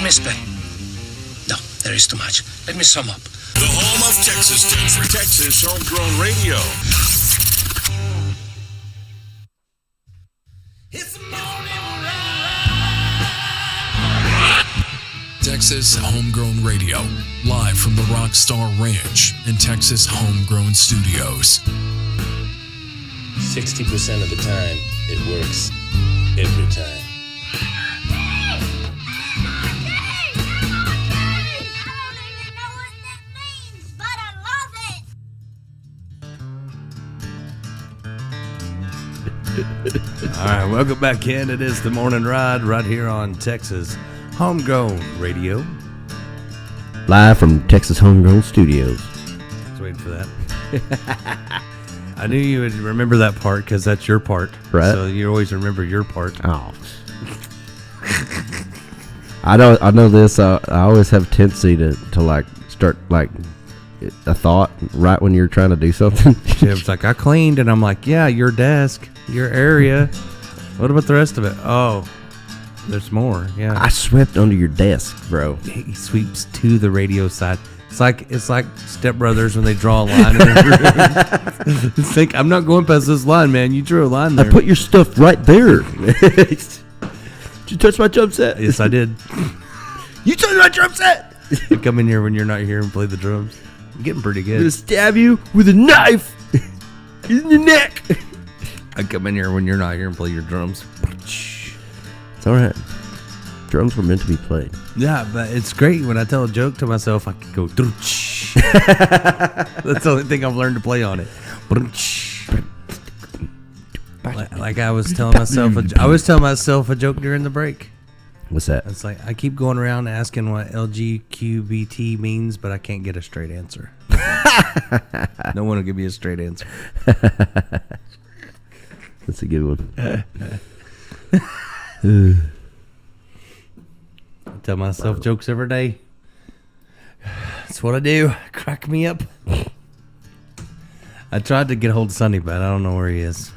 Let me explain. No, there is too much. Let me sum up. The home of Texas Tech for Texas Homegrown Radio. It's the morning ride. Texas Homegrown Radio, live from the Rockstar Ranch in Texas Homegrown Studios. 60% of the time, it works every time. All right, welcome back in. It is the morning ride right here on Texas Homegrown Radio. Live from Texas Homegrown Studios. I was waiting for that. I knew you would remember that part because that's your part. Right. So you always remember your part. Oh. I know this. I always have a tendency to like start like a thought right when you're trying to do something. Jim's like, I cleaned, and I'm like, yeah, your desk, your area. What about the rest of it? Oh, there's more. Yeah, I swept under your desk, bro. he sweeps to the radio side. It's like Step Brothers when they draw a line in the room. It's like, I'm not going past this line, man. You drew a line there. I put your stuff right there. Did you touch my drum set? Yes, I did. You touched my drum set. I come in here when you're not here and play the drums. I'm getting pretty I'm good. gonna stab you with a knife in your neck. I come in here when you're not here and play your drums. It's all right. Drums were meant to be played. Yeah, but it's great when I tell a joke to myself. I can go. That's the only thing I've learned to play on it. Like I was telling myself. I was telling myself a joke during the break. What's that? It's like I keep going around asking what LGQBT means, but I can't get a straight answer. No one will give me a straight answer. That's a good one. I tell myself jokes every day. That's what I do. Crack me up. I tried to get a hold of Sonny, but I don't know where he is.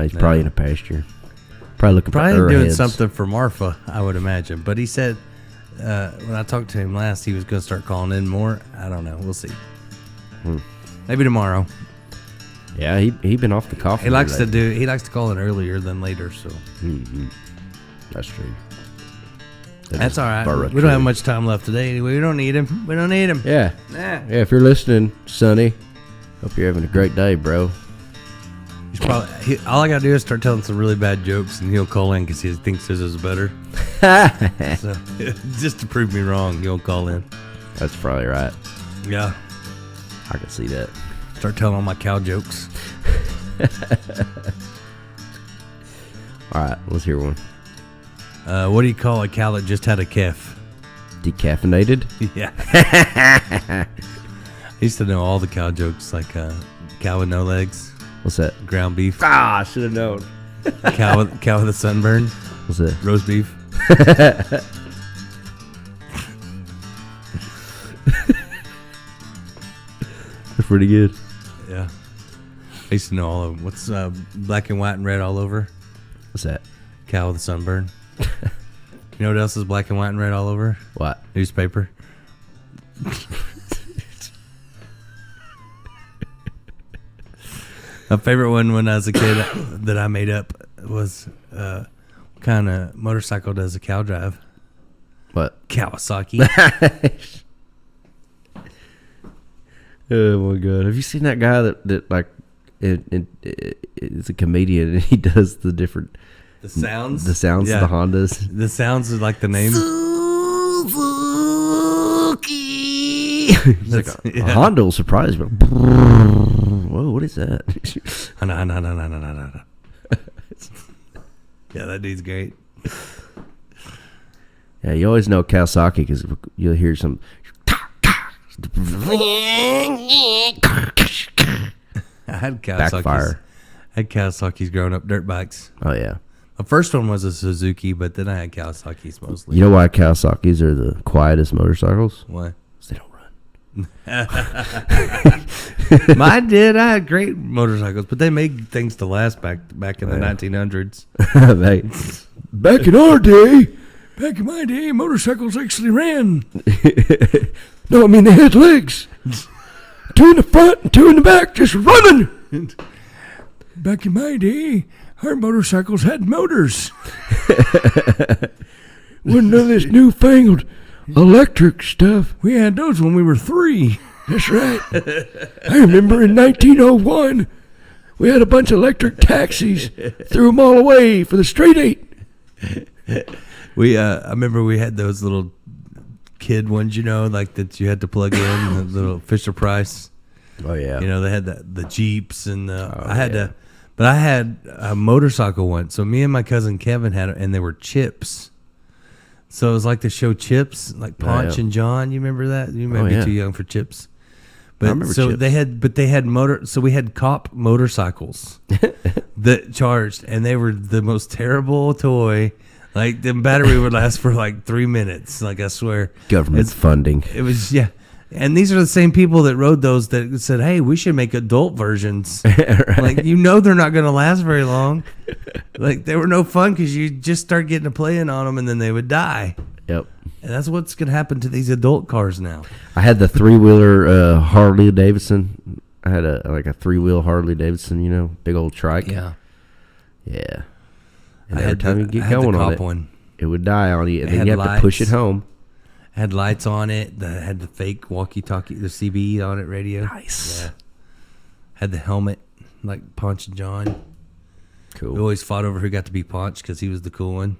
He's probably in a pasture. Probably looking for Probably doing arrowheads. something for Marfa, I would imagine. But he said when I talked to him last, he was going to start calling in more. I don't know. We'll see. Maybe tomorrow. Yeah, he been off the coffee. He likes today. to he likes to call in earlier than later. So That's true. that's all right. We don't have much time left today. Anyway, we don't need him. We don't need him. Yeah. Nah. Yeah, if you're listening, Sonny, hope you're having a great day, bro. He's probably all I gotta do is start telling some really bad jokes, and he'll call in because he thinks his is better. So, just to prove me wrong, he'll call in. That's probably right. Yeah, I can see that. start telling all my cow jokes. All right, let's hear one. What do you call a cow that just had a calf? Decaffeinated? Yeah. I used to know all the cow jokes, like cow with no legs, What's that? ground beef, Ah, I should have known. cow with a sunburn, What's that? roast beef. That's pretty good. Yeah. I used to know all of them. What's black and white and red all over? What's that? Cow with a sunburn. You know what else is black and white and red all over? What? Newspaper. My favorite one when I was a kid that I made up was what kind of motorcycle does a cow drive? What? Kawasaki. Oh my god! Have you seen that guy that like it's a comedian and he does the different The sounds? Yeah. Of the Hondas. The sounds is like the name. He's like, a Honda will surprise me. Whoa, what is that? No. Yeah, that dude's great. Yeah, you always know Kawasaki because you'll hear some. I had Kawasaki's. Backfire. I had Kawasaki's growing up, dirt bikes. Oh yeah. The first one was a Suzuki, but then I had Kawasaki's mostly. You know why Kawasaki's are the quietest motorcycles? Why? Because they don't run. Mine did. I had great motorcycles, but they made things to last back in the 1900s. Back in our day, Back in my day, motorcycles actually ran. No, I mean they had legs. 2 in the front and 2 in the back, just running. Back in my day, our motorcycles had motors. Wasn't none of this newfangled electric stuff. We had those when we were 3. That's right. I remember in 1901, we had a bunch of electric taxis. Threw them all away for the straight 8. I remember we had those little kid ones, like that you had to plug in, the little Fisher Price. Oh yeah. They had the Jeeps and I had a motorcycle once. So me and my cousin Kevin had it, and they were Chips. So it was like the show Chips, like Ponch and John. You remember that? You might be too young for Chips. But I remember so Chips. they had so we had cop motorcycles that charged, and they were the most terrible toy. Like the battery would last for like 3 minutes. Like I swear, Government funding. it was And these are the same people that rode those that said, "Hey, we should make adult versions." Right. Like they're not going to last very long. Like they were no fun because you just start getting to playing on them and then they would die. Yep. And that's what's going to happen to these adult cars now. I had the 3-wheeler Harley Davidson. I had a 3-wheel Harley Davidson, big old trike. Yeah. Yeah. And I every had time you I get had going the on cop it, one. it would die on you, and It then had you have to push it lights. home. Had lights on it. That had the fake walkie-talkie, the CB on it radio. Nice. Yeah. Had the helmet like Ponch and John. We Cool. always fought over who got to be Ponch because he was the cool one.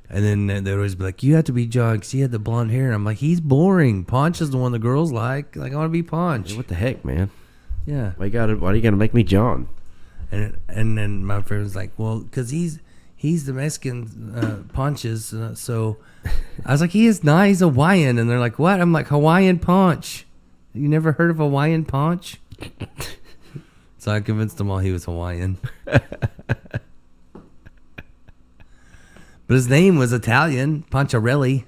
And then they'd always be like, "You have to be John because he had the blonde hair." And I'm like, "He's boring. Ponch is the one the girls like. Like I want to be Ponch." What the heck, man? Yeah. Why are you gotta make me John? And then my friend was like, "Well, because he's the Mexican Ponches." So I was like, "He is not. He's Hawaiian." And they're like, "What?" I'm like, "Hawaiian Ponch. You never heard of Hawaiian Ponch?" So I convinced them all he was Hawaiian. But his name was Italian, Poncharelli.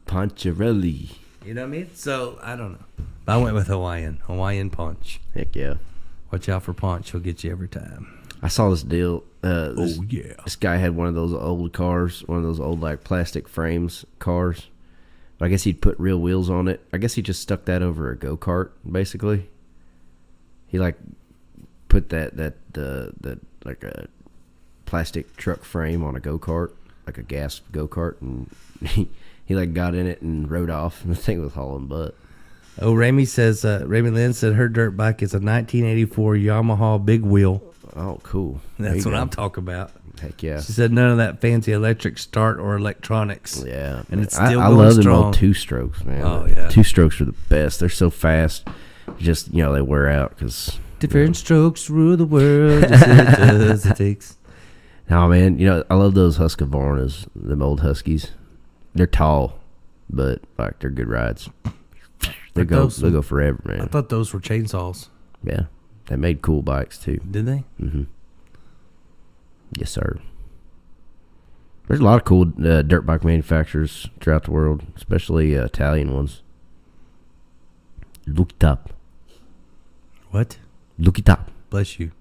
Poncharelli. You know what I mean? So I don't know. But I went with Hawaiian Ponch. Heck yeah. Watch out for Ponch; he'll get you every time. I saw this deal. Yeah. This guy had one of those old cars, one of those old like plastic frames cars. But I guess he'd put real wheels on it. I guess he just stuck that over a go-kart, basically. He like put that like a plastic truck frame on a go-kart, like a gas go-kart, and he like got in it and rode off, and the thing was hauling butt. Oh, Rami Lynn said her dirt bike is a 1984 Yamaha big wheel. Oh, cool. There That's you what go. I'm talking about. Heck yeah. She said none of that fancy electric start or electronics. Yeah, And it's I still love going them strong. old 2-strokes, man. Oh, yeah. 2-strokes are the best. They're so fast. Just they wear out because Different strokes rule the world. Just it does, it takes. No, man. I love those Husqvarnas, them old Huskies. They're tall, but like they're good rides. They'll go forever, man. I thought those were chainsaws. Yeah, they made cool bikes too. Did they? Mm-hmm. Yes, sir. There's a lot of cool dirt bike manufacturers throughout the world, especially Italian ones. Look it up. What? Look it up. Bless you.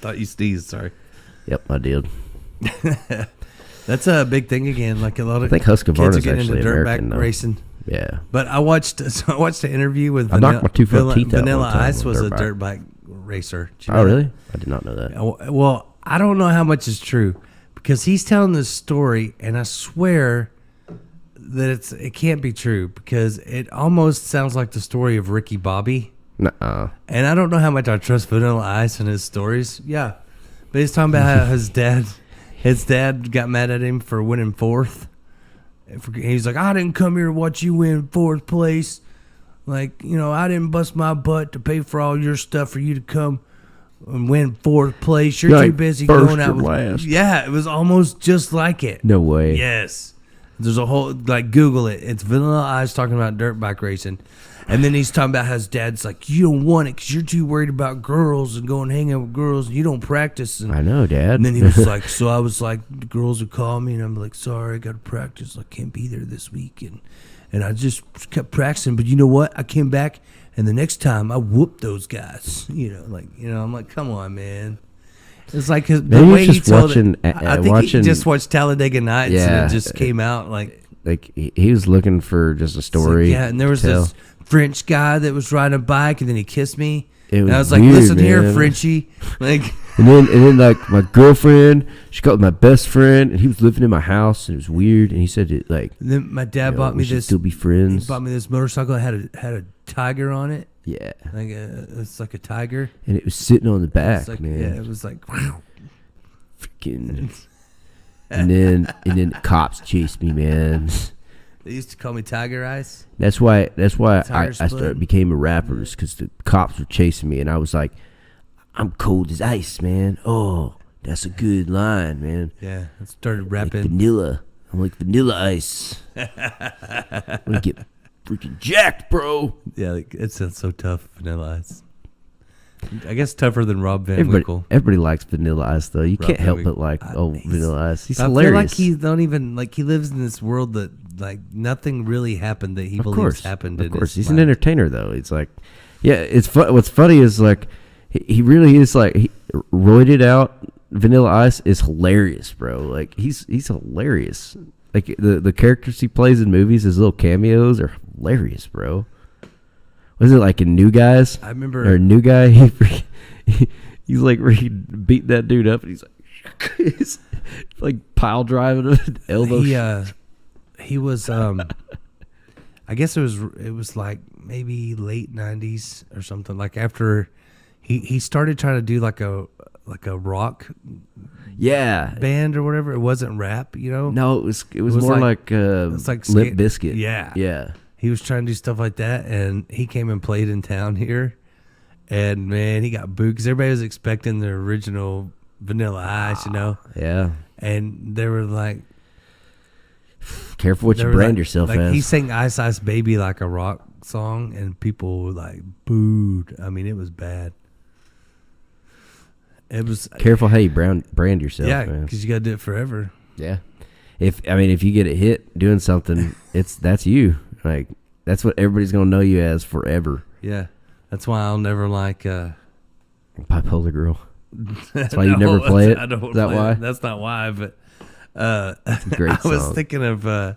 Thought you sneezed. Sorry. Yep, I did. That's a big thing again. Like a lot of I think kids Husqvarna's are getting actually into dirt American, bike though. racing. Yeah. But I watched an interview with I knocked my two front teeth out Vanilla one time Ice on a was dirt a bike. dirt bike racer. Did you know Oh, that? really? I did not know that. Well, I don't know how much is true because he's telling this story, and I swear that it can't be true because it almost sounds like the story of Ricky Bobby. Nuh-uh. And I don't know how much I trust Vanilla Ice and his stories. Yeah, but he's talking about how his dad got mad at him for winning fourth. He's like, "I didn't come here to watch you win fourth place. Like, I didn't bust my butt to pay for all your stuff for you to come and win fourth place. You're too Like busy first going out or with." last. Yeah, it was almost just like it. No way. Yes. There's a whole, Google it. It's Vanilla Ice talking about dirt bike racing. And then he's talking about how his dad's like, "You don't want it because you're too worried about girls and going hang out with girls. And you don't practice." And, I know, Dad. and then he was like, so I was like, the girls would call me and I'm like, "Sorry, I got to practice. I can't be there this week." And I just kept practicing. But you know what? I came back and the next time I whooped those guys. I'm like, come on, man. It's like the Maybe way he's he just told watching- it. I think watching- he just watched Talladega Nights and Yeah. it just came out like he was looking for just a it's like, story. yeah, and there was to tell. this French guy that was riding a bike and then he kissed me. It And I was was like, weird, listen here, man. Frenchie. Like, And then like my girlfriend, she called my best friend, and he was living in my house, and it was weird. And he said it like, and then my dad you know, bought we me should this. still be He friends. bought me this motorcycle that had a tiger on it. Yeah, Like it's like a tiger. and it was sitting on the back, It's like, man. yeah, it was like, Freaking. And then the cops chased me, man. they used to call me Tiger Ice. That's why I Tiger split. became a rapper, because the cops were chasing me, and I was like, I'm cold as ice, man. Oh, that's a good line, man. Yeah, I started Like rapping. vanilla. I'm like Vanilla Ice. I'm gonna get freaking jacked, bro. Yeah, like, it sounds so tough, Vanilla Ice. I guess tougher than Rob Van Winkle. Everybody likes Vanilla Ice, though. You Rob can't Van help Winkle. but like Vanilla Ice. He's I hilarious. feel like he don't even like he lives in this world that like nothing really happened that he of believes course, happened. of in course, his he's an life. entertainer, though. It's like, yeah, it's what's funny is like he really is like roided out. Vanilla Ice is hilarious, bro. Like he's hilarious. Like the characters he plays in movies, his little cameos are hilarious, bro. Was it like in New Guys? I remember- Or New Guy. He's like where he beat that dude up, and he's like, he's like pile driving him, elbow. He was I guess it was like maybe late 90s or something, like after he started trying to do like a rock Yeah. band or whatever. It wasn't rap, you know. No, it was was more like- like it's like Limp skate- Biscuit. Yeah. Yeah. He was trying to do stuff like that, and he came and played in town here, and man, he got booed because everybody was expecting the original Vanilla Ice, you know, Yeah. and they were like, Careful what they you were brand like- yourself like as. he sang "Ice Ice Baby" like a rock song, and people like booed. I mean, it was bad. It was Careful how you brand yourself, yeah, man. because you got to do it forever. Yeah. If you get a hit doing something, that's you. Like that's what everybody's gonna know you as forever. Yeah, that's why I'll never like. Bipolar Girl. That's why you never play it? I don't Is that play why? it. That's not why, but a great I was song. thinking of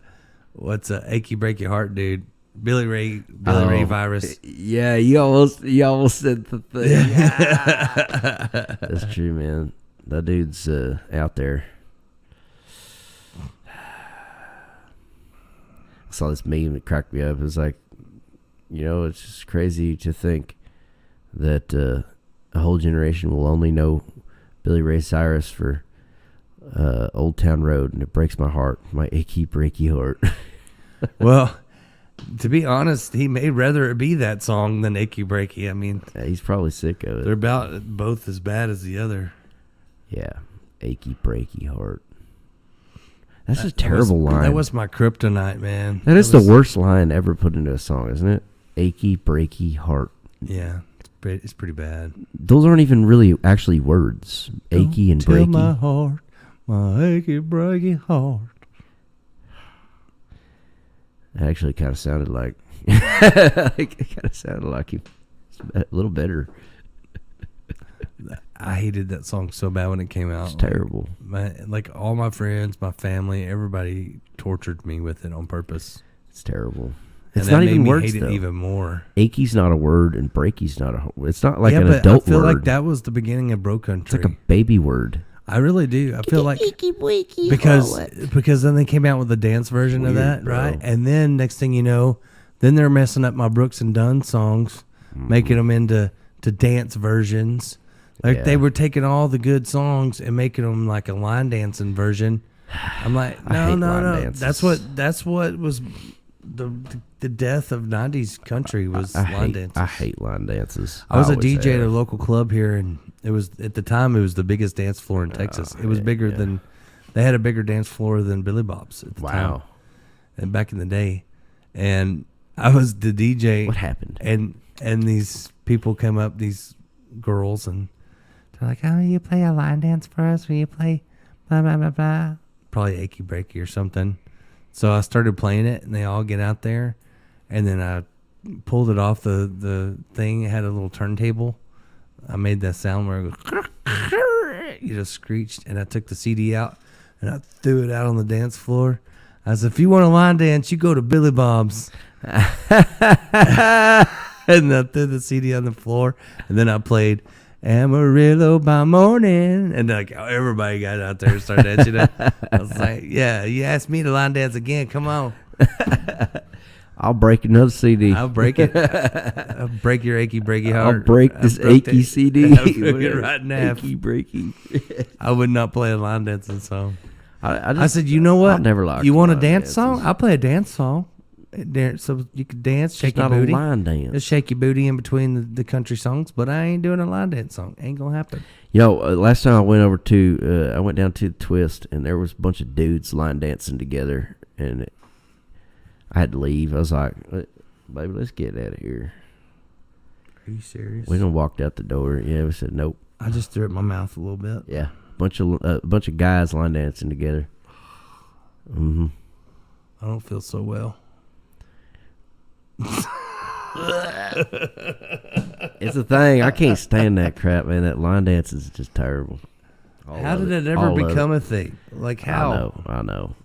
what's "Achy Breaky Heart," dude. Billy Ray Virus. Yeah, you almost said the thing. That's true, man. That dude's out there. I saw this meme that cracked me up. It was like, it's just crazy to think that a whole generation will only know Billy Ray Cyrus for Old Town Road, and it breaks my heart, my achy breaky heart. Well, to be honest, he may rather it be that song than "Achy Breaky." I mean, Yeah, he's probably sick of they're it. about both as bad as the other. Yeah, achy breaky heart. That's a terrible line. That was my kryptonite, man. That is was- the worst line ever put into a song, isn't it? Achy breaky heart. Yeah, it's pretty bad. Those aren't even really actually words. Achy and Tell my breaky. heart, my achy breaky heart. It actually kind of sounded like. It kind of sounded like he a little better. I hated that song so bad when it came out. It's terrible. Like all my friends, my family, everybody tortured me with it on purpose. It's terrible. And It's that not made even me words hate though. it even more. Achy's not a word, and breaky's not a. It's not like yeah, an but adult I feel word. like that was the beginning of Bro Country. It's like a baby word. I really do. I feel like because then they came out with a dance version of Weird, that, bro. right? And then next thing you know, then they're messing up my Brooks and Dunn songs, making them into dance versions. Like Yeah. they were taking all the good songs and making them like a line dancing version. I'm like, I hate line no. dances. That's what was the death of '90s country was line dances. I hate line dances. I was a always DJ at a have. local club here, and it was at the time it was the biggest dance floor in Texas. It was bigger than they had a bigger dance floor than Billy Bob's at the time. Wow. And back in the day, and I was the DJ. What happened? And these people come up, these girls, and they're like, "Oh, will you play a line dance for us? Will you play blah blah blah blah?" Probably Achy Breaky or something. So I started playing it, and they all get out there, and then I pulled it off the thing. It had a little turntable. I made that sound where it goes, screeched, and I took the CD out and I threw it out on the dance floor. I said, if you want to line dance, you go to Billy Bob's. And I threw the CD on the floor, and then I played Amarillo by morning, and like everybody got out there and started dancing. I was like, yeah, you asked me to line dance again. Come on. I'll break another CD. I'll break it. I'll break your achy, breaky heart. I'll break this achy CD. I'll break it right in half. Achy, breaky. I would not play a line dancing song. I I said, you know what? I'll never liked You want a line dance dances. song? I'll play a dance song. So you can dance, shake It's your not booty. a line dance. Just shake your booty in between the country songs, but I ain't doing a line dance song. Ain't gonna happen. Last time I went over to, I went down to the Twist, and there was a bunch of dudes line dancing together, and I had to leave. I was like, baby, let's get out of here. Are you serious? We done walked out the door. Yeah, we said nope. I just threw it in my mouth a little bit. Yeah, bunch of guys line dancing together. Mm-hmm. I don't feel so well. It's a thing. I can't stand that crap, man. That line dance is just terrible. How did it ever become a thing? Like how? I know.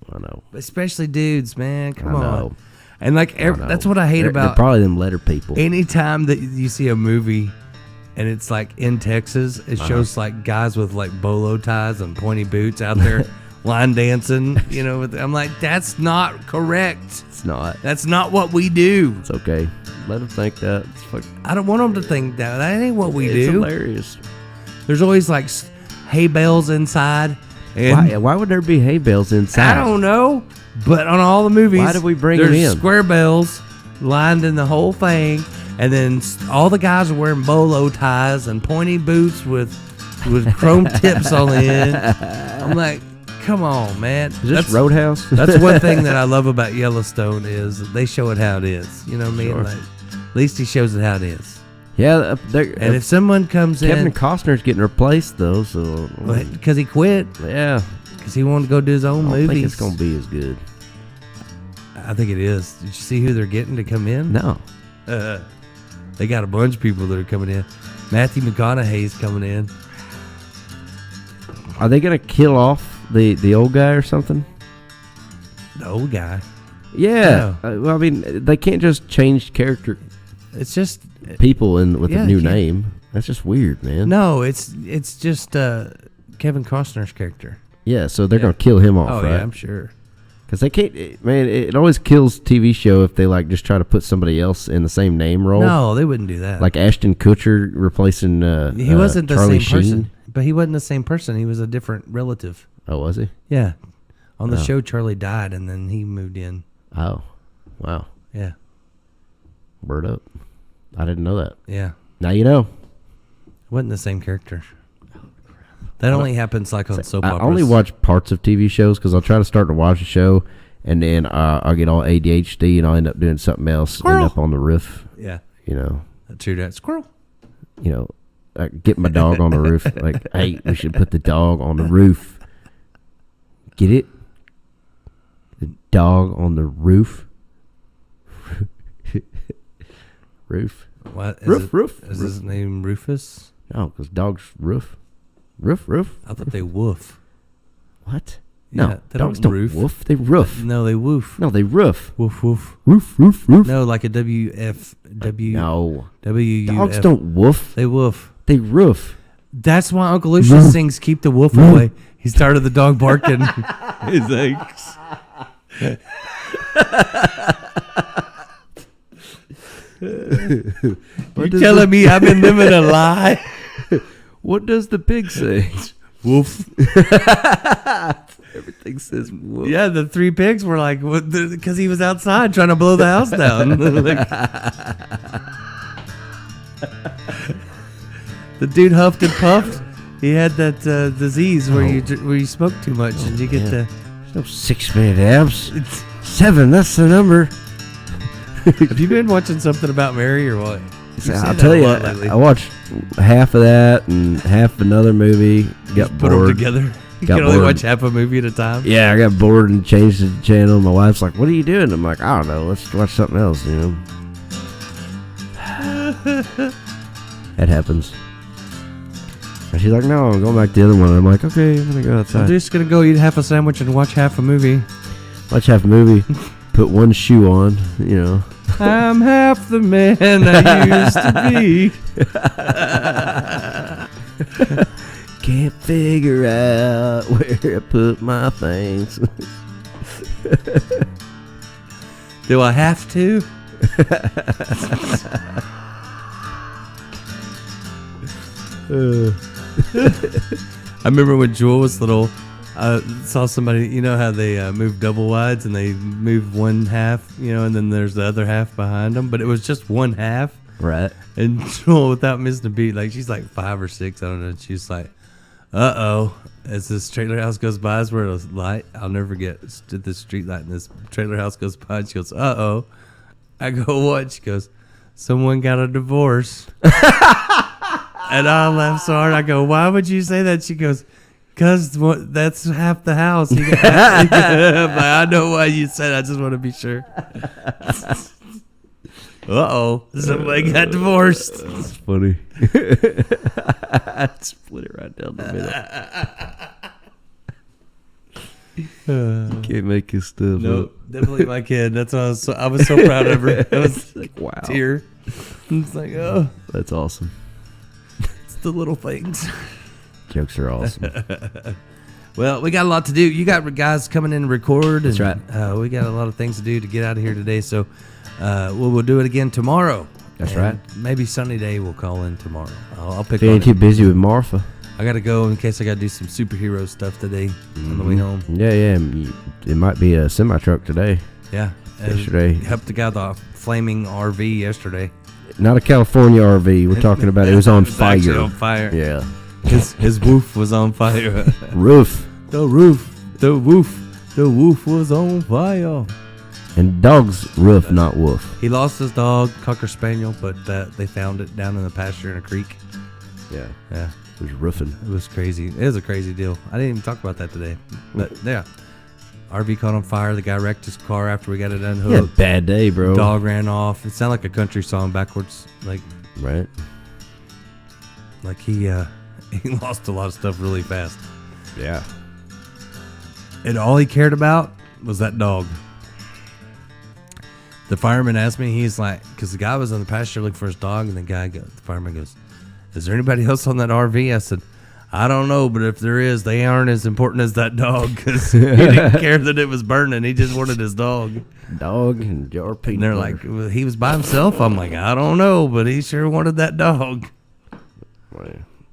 Especially dudes, man. Come I on. know. And like I know. that's what I hate They're about probably them letter people. anytime that you see a movie and it's like in Texas, it shows like guys with like bolo ties and pointy boots out there line dancing, I'm like, that's not correct. It's not. That's not what we do. It's okay. Let them think that. It's I don't want them to think that. That ain't what we it's do. hilarious. There's always like hay bales inside. And Why would there be hay bales inside? I don't know. But on all the movies, Why do we bring there's them in? square bells lined in the whole thing, and then all the guys are wearing bolo ties and pointy boots with chrome tips on the end. I'm like, come on, man. Is this Roadhouse? That's one thing that I love about Yellowstone is that they show it how it is. You know what I mean? Sure. Like, at least he shows it how it is. Yeah, And if someone comes Kevin in, Costner's getting replaced though, so because he quit, yeah, because he wanted to go do his own I don't movies. think it's gonna be as good. I think it is. Did you see who they're getting to come in? No, They got a bunch of people that are coming in. Matthew McConaughey's coming in. are they gonna kill off the old guy or something? The old guy. Yeah, well, I mean, they can't just change character It's just people with Yeah, a new they can't. name. That's just weird, man. no. It's just Kevin Costner's character. Yeah, so they're gonna kill him off, Oh right? yeah, I'm sure. Because they can't, man. It always kills TV show if they like just try to put somebody else in the same name role. No, they wouldn't do that. Like Ashton Kutcher replacing he wasn't the Charlie same Sheen. person. But he wasn't the same person. He was a different relative. Oh, was he? Yeah. On the Oh. show, Charlie died, and then he moved in. Oh, wow. Yeah. Word up. I didn't know that. Yeah. Now you know. Wasn't the same character. That only happens like on soap I operas. only watch parts of TV shows because I'll try to start to watch a show and then I'll get all ADHD and I'll end up doing something else. Squirrel. End up on the roof. Yeah. You know. True that. Squirrel. I get my dog on the roof. Like, hey, we should put the dog on the roof. Get it? The dog on the roof. Roof. What? Roof. Is his name Rufus? No, because dogs roof. Roof. I thought they woof. What? Yeah, No, they dogs don't don't roof. woof. They roof. No, they woof. No, they roof. Woof woof. Roof. No, like a W-F-W. No. W-U-F. Dogs don't woof. They woof. They roof. That's why Uncle Lucius sings "Keep the Wolf Away." He started the dog barking. He's like, "You telling me I've been living a lie?" What does the pig say? Woof. Everything says woof. Yeah, the three pigs were like, because he was outside trying to blow the house down. Like, the dude huffed and puffed. He had that disease where you smoke too much and you get There's no 6-minute abs. 7, that's the number. Have you been watching something about Mary or what? I'll tell you, I watched half of that and half another movie. Got Put them bored. together. You Got can only bored. watch half a movie at a time. Yeah, I got bored and changed the channel. My wife's like, "What are you doing?" I'm like, "I don't know. Let's watch something else." You know, that happens. And she's like, no, I'm going back to the other one. And I'm like, okay, I'm gonna go I'm outside. just gonna go eat half a sandwich and watch half a movie. Watch half a movie, put one shoe on, you know. I'm half the man I used to be. Can't figure out where I put my things. Do I have to? I remember when Jewel was little, I saw somebody, you know how they move double wides and they move one half, you know, and then there's the other half behind them, but it was just one half. Right. And Jewel, without missing a beat, like she's like 5 or 6, I don't know, she's like, uh-oh, as this trailer house goes by, is where a light, I'll never forget, stood this street light and this trailer house goes by, and she goes, uh-oh. I go, what? She goes, someone got a divorce. And I laughed so hard. I go, why would you say that? She goes, because that's half the house. But I know why you said it. I just want to be sure. Uh-oh. Somebody got divorced. That's funny. Split it right down the middle. You can't make his stuff No, up. definitely my kid. That's why I was so proud of her. I was Like, wow. tear. It's like, oh, That's awesome. it's the little things. Jokes are awesome. Well, we got a lot to do. You got guys coming in to record. That's and, we got a lot of things to do to get out of here today. So we'll do it again tomorrow. That's And right. Maybe sunny day we'll call in tomorrow. I'll pick If you on ain't it. too busy with Martha. I got to go in case I got to do some superhero stuff today on the way home. Yeah. It might be a semi-truck today. Yeah. Yesterday. Helped the guy with the flaming RV yesterday. Not a California RV. We're talking about it was on It's actually fire. on fire. Yeah. His roof was on fire. Roof. The roof was on fire. And dog's roof, not woof. He lost his dog, Cocker Spaniel, but they found it down in the pasture in a creek. Yeah. Yeah, It was roofing. it was crazy. It was a crazy deal. I didn't even talk about that today. But yeah, RV caught on fire. The guy wrecked his car after we got it Yeah, unhooked. bad day, bro. Dog ran off. It sounded like a country song backwards. Like Right? he lost a lot of stuff really fast. Yeah. And all he cared about was that dog. The fireman asked me, he's like, because the guy was on the pasture looking for his dog, and the fireman goes, is there anybody else on that RV? I said, I don't know, but if there is, they aren't as important as that dog, because he didn't care that it was burning. He just wanted his dog. Dog and jar peanut And they're butter. like, well, he was by himself. I'm like, I don't know, but he sure wanted that dog. Well,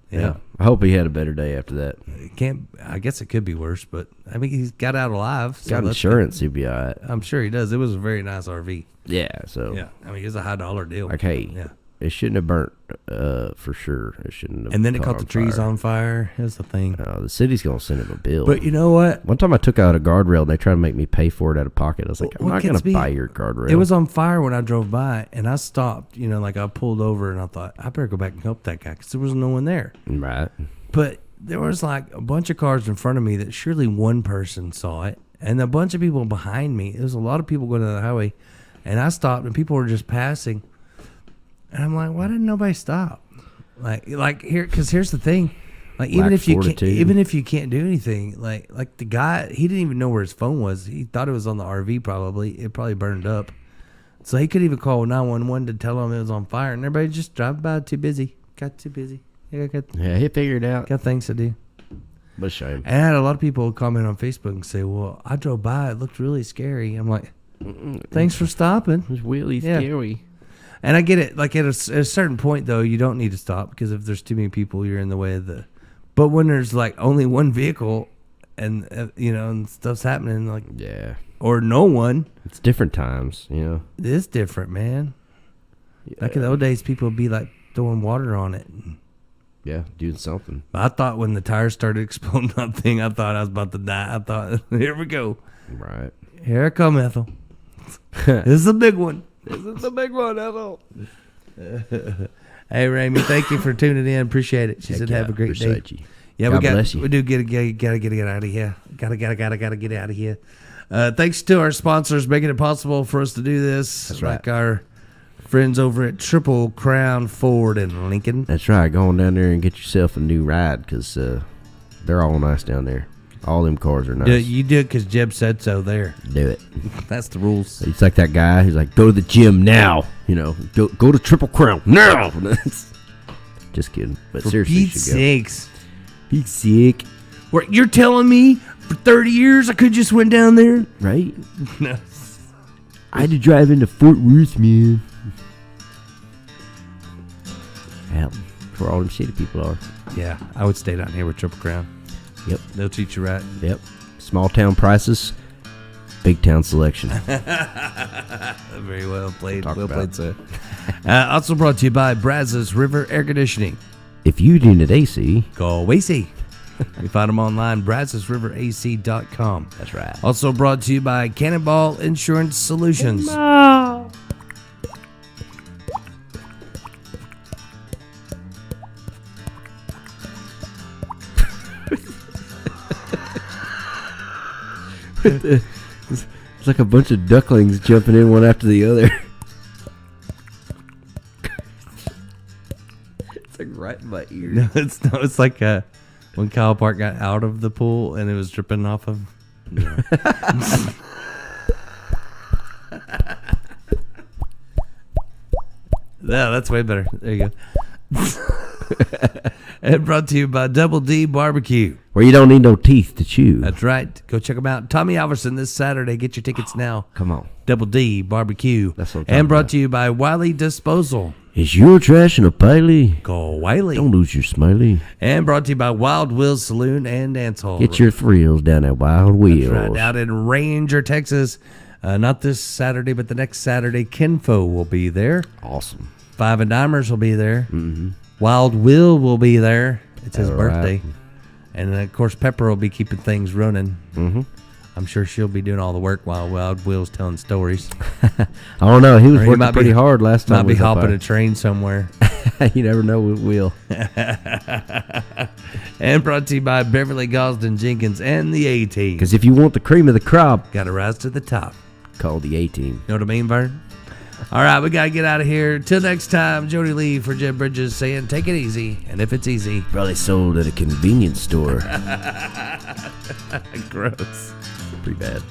Yeah. I hope he had a better day after that. It can't, I guess it could be worse, but I mean, he's got out alive. So Got that's insurance, he'd be all right. good. I'm sure he does. It was a very nice RV. Yeah, so. Yeah. I mean, it's a high dollar deal. Like, hey, Yeah. it shouldn't have burnt for sure. It shouldn't have. And then it caught the trees on fire. Here's the thing. The city's going to send him a bill. But you know what? One time I took out a guardrail and they tried to make me pay for it out of pocket. I was like, I'm What not going gets to me- buy your guardrail. It was on fire when I drove by, and I stopped. You know, like I pulled over, and I thought I better go back and help that guy because there was no one there. Right. But there was like a bunch of cars in front of me that surely one person saw it, and a bunch of people behind me. There was a lot of people going down the highway, and I stopped, and people were just passing. And I'm like, why didn't nobody stop? Like here, because here's the thing, like even Lack if you can't, fortitude. even if you can't do anything, like the guy, he didn't even know where his phone was. He thought it was on the RV. Probably it probably burned up, so he couldn't even call 911 to tell them it was on fire. And everybody just driving by, too busy, got too busy. Yeah, Yeah, he figured it out. got things to do. But a shame. And I had a lot of people comment on Facebook and say, "Well, I drove by. It looked really scary." I'm like, "Thanks for stopping." It was really Yeah. scary. And I get it. Like at a certain point, though, you don't need to stop because if there's too many people, you're in the way of the. But when there's like only one vehicle, and and stuff's happening, like Yeah. or no one, It's different times, you know. it's different, man. Back in the old days, people would be like throwing water on it. Yeah, doing something. I thought when the tires started exploding on that thing, I thought I was about to die. I thought, here we go. Right. Here I come, Ethel. This is a big one. This is a big one, Ethel. Hey, Ramy, thank you for tuning in. Appreciate it. She said, Heck "Have a yeah, great day." appreciate you. Yeah, God bless you. we do gotta get out of here. Gotta get out of here. Thanks to our sponsors making it possible for us to do this. That's right. Like our friends over at Triple Crown Ford in Lincoln. That's right. Go on down there and get yourself a new ride because they're all nice down there. All them cars are nice. You do it because Jeb said so there. Do it. That's the rules. It's like that guy who's like, go to the gym now. You know, go to Triple Crown now. Just kidding. But seriously, you Pete's should go. sakes. Be sick. You're telling me for 30 years I could just went down there? Right? No. I had to drive into Fort Worth, man. Yeah, that's where all them shitty people are. Yeah, I would stay down here with Triple Crown. Yep. They'll treat you right. Yep. Small town prices, big town selection. Very well played. Talk Well about played, sir. Also brought to you by Brazos River Air Conditioning. If you need an AC, Call Wasey. You find them online, brazosriverac.com. that's right. Also brought to you by Cannonball Insurance Solutions. It's like a bunch of ducklings jumping in one after the other. It's like right in my ear. No, it's like when Kyle Park got out of the pool and it was dripping off of. No, that's way better. There you go. And brought to you by Double D Barbecue. Where you don't need no teeth to chew. That's right. Go check them out. Tommy Alverson this Saturday. Get your tickets now. Come on. Double D Barbecue. That's what I'm talking and brought about. to you by Wiley Disposal. Is your trash in a piley? Call Wiley. Don't lose your smiley. And brought to you by Wild Will's Saloon and Dance Hall. Get your thrills down at Wild Wheels. Right out in Ranger, Texas. Not this Saturday, but the next Saturday, Kinfo will be there. Awesome. Five and Dimers will be there. Mm-hmm. Wild Will be there. It's his All birthday. right. And of course, Pepper will be keeping things running. Mm-hmm. I'm sure she'll be doing all the work while Wild Will's telling stories. I don't know. He was Or he working might pretty hard last time. Might be we was up hopping a train somewhere. there. You never know with Will. And brought to you by Beverly Gosden Jenkins and the A-Team. Because if you want the cream of the crop, Got to rise to the top. call the A-Team. Know what I mean, Vern? All right, we got to get out of here. Till next time, Jody Lee for Jeb Bridges saying, take it easy. And if it's easy, Probably sold at a convenience store. gross. Pretty bad.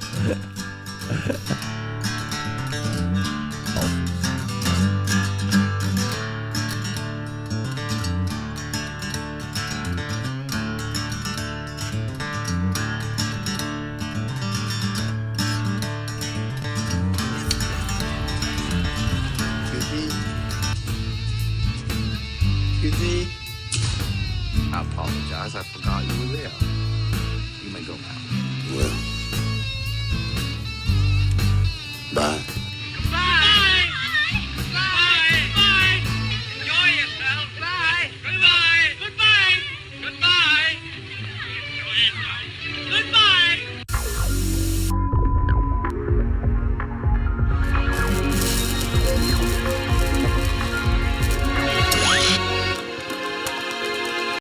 I apologize. I forgot you were there. You may go now. Well, bye. Bye. Bye. Bye. Enjoy yourself. Bye. Goodbye. Goodbye. Goodbye. Enjoy yourself. Goodbye.